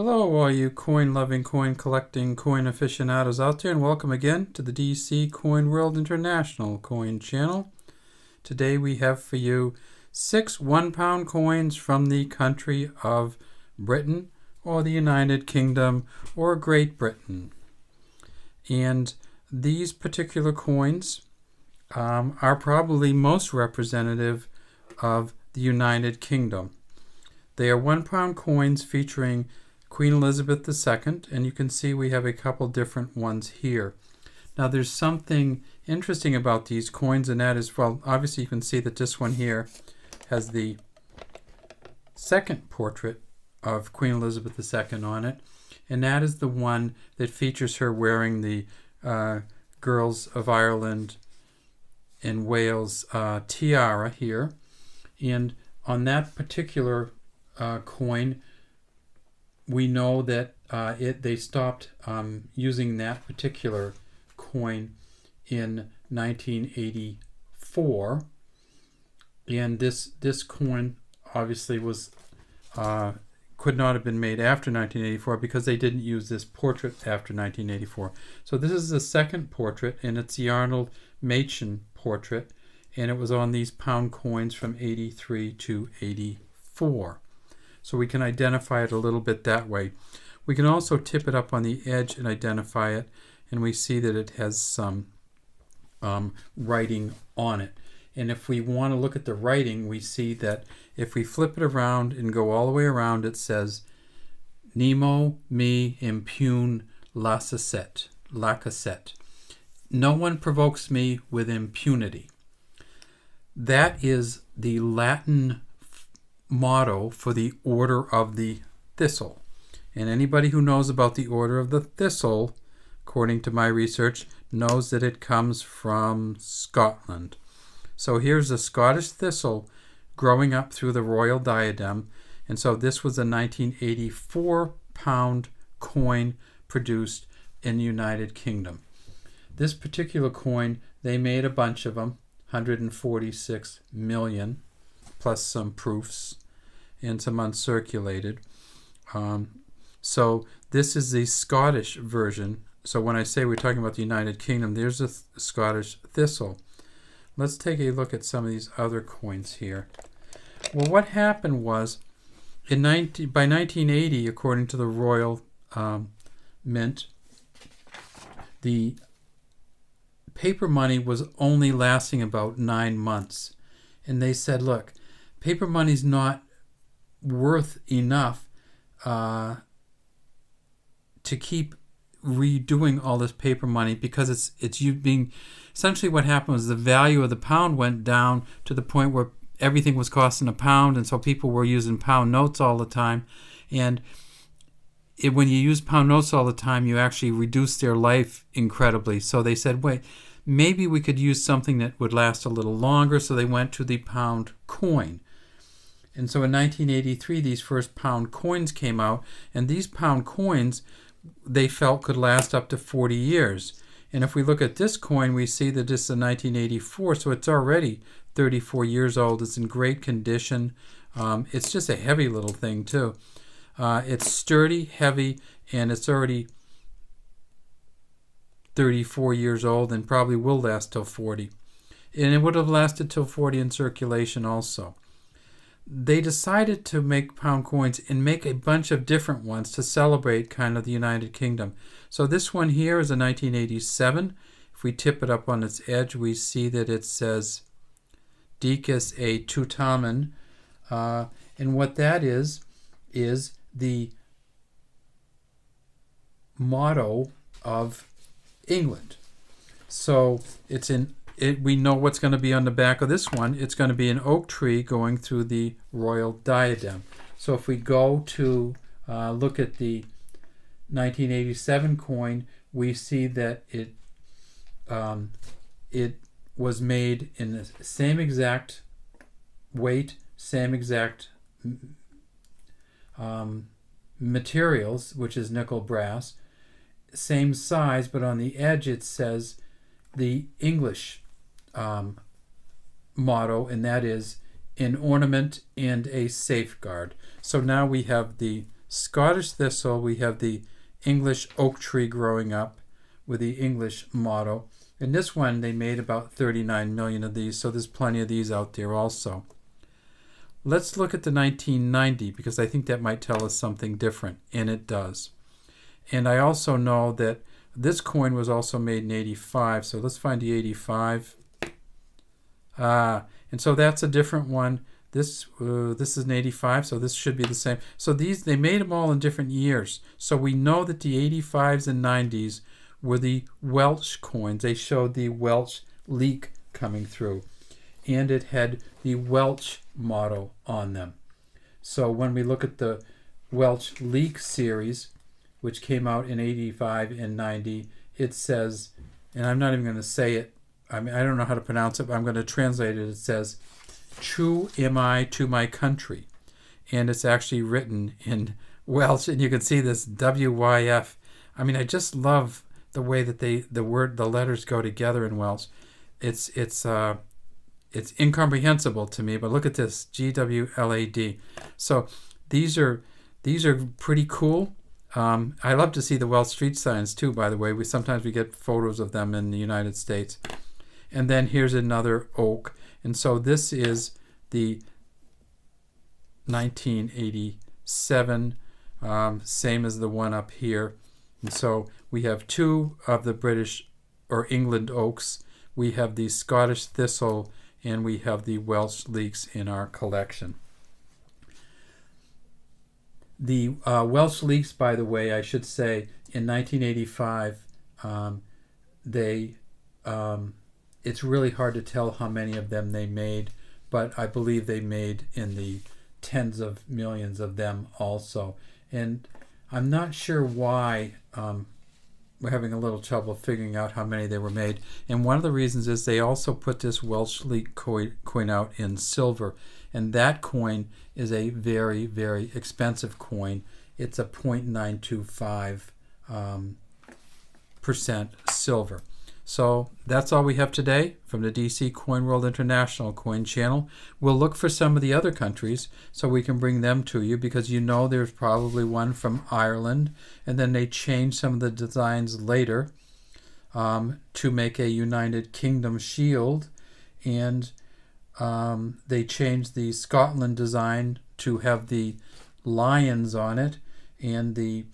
Hello, all you coin-loving, coin-collecting, coin aficionados out there, and welcome again to the DC Coin World International Coin Channel. Today we have for you 6 1-pound coins from the country of Britain, or the United Kingdom, or Great Britain. And these particular coins are probably most representative of the United Kingdom. They are 1-pound coins featuring Queen Elizabeth II, and you can see we have a couple different ones here. Now there's something interesting about these coins, and that is, well, obviously you can see that this one here has the second portrait of Queen Elizabeth II on it, and that is the one that features her wearing the Girls of Ireland and Wales tiara here. And on that particular coin, we know that they stopped using that particular coin in 1984, and this coin obviously was could not have been made after 1984 because they didn't use this portrait after 1984. So this is the second portrait, and it's the Arnold Machin portrait, and it was on these pound coins from 83 to 84. So we can identify it a little bit that way. We can also tip it up on the edge and identify it, and we see that it has some writing on it. And if we want to look at the writing, we see that if we flip it around and go all the way around, it says NEMO, me, impune, LACESSIT. No one provokes me with impunity. That is the Latin motto for the Order of the Thistle. And anybody who knows about the Order of the Thistle, according to my research, knows that it comes from Scotland. So here's a Scottish thistle growing up through the Royal Diadem. And so this was a 1984 pound coin produced in the United Kingdom. This particular coin, they made a bunch of them, 146 million, plus some proofs and some uncirculated. So this is the Scottish version. So when I say we're talking about the United Kingdom, there's a Scottish thistle. Let's take a look at some of these other coins here. Well, what happened was, by 1980, according to the Royal Mint, the paper money was only lasting about 9 months. And they said, look, paper money's not worth enough to keep redoing all this paper money, because it's you being, essentially what happened was the value of the pound went down to the point where everything was costing a pound, and so people were using pound notes all the time. And when you use pound notes all the time, you actually reduce their life incredibly. So they said, wait, maybe we could use something that would last a little longer, so they went to the pound coin. And so in 1983, these first pound coins came out, and these pound coins, they felt could last up to 40 years. And if we look at this coin, we see that this is a 1984, so it's already 34 years old. It's in great condition. It's just a heavy little thing, too. It's sturdy, heavy, and it's already 34 years old and probably will last till 40. And it would have lasted till 40 in circulation also. They decided to make pound coins and make a bunch of different ones to celebrate kind of the United Kingdom. So this one here is a 1987. If we tip it up on its edge, we see that it says Decus a Tutamen. And what that is the motto of England. So we know what's going to be on the back of this one. It's going to be an oak tree going through the Royal Diadem. So if we go to look at the 1987 coin, we see that it was made in the same exact weight, same exact materials, which is nickel brass, same size, but on the edge it says the English motto, and that is an ornament and a safeguard. So now we have the Scottish Thistle, we have the English oak tree growing up with the English motto. And this one, they made about 39 million of these, so there's plenty of these out there also. Let's look at the 1990, because I think that might tell us something different, and it does. And I also know that this coin was also made in 85, so let's find the 85. And so that's a different one. This is an 85, so this should be the same. So these, they made them all in different years. So we know that the 85s and 90s were the Welsh coins. They showed the Welsh Leek coming through, and it had the Welsh motto on them. So when we look at the Welsh Leek series, which came out in 85 and 90, it says, and I'm not even going to say it, I mean, I don't know how to pronounce it, but I'm going to translate it. It says, "True am I to my country." And it's actually written in Welsh, and you can see this WYF. I mean, I just love the way that the letters go together in Welsh. It's incomprehensible to me, but look at this, GWLAD. So these are pretty cool. I love to see the Welsh street signs too, by the way. Sometimes we get photos of them in the United States. And then here's another oak. And so this is the 1987, same as the one up here. And so we have two of the British or England oaks. We have the Scottish Thistle, and we have the Welsh Leeks in our collection. The Welsh Leeks, by the way, I should say, in 1985, it's really hard to tell how many of them they made, but I believe they made in the tens of millions of them also. And I'm not sure why. We're having a little trouble figuring out how many they were made. And one of the reasons is they also put this Welsh Leek coin out in silver. And that coin is a very, very expensive coin. It's a 0.925% silver. So that's all we have today from the DC Coin World International Coin Channel. We'll look for some of the other countries so we can bring them to you, because you know there's probably one from Ireland, and then they changed some of the designs later to make a United Kingdom shield, and they changed the Scotland design to have the lions on it and the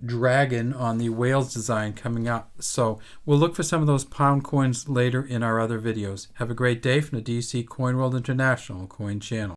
dragon on the Wales design coming up. So we'll look for some of those pound coins later in our other videos. Have a great day from the DC Coin World International Coin Channel.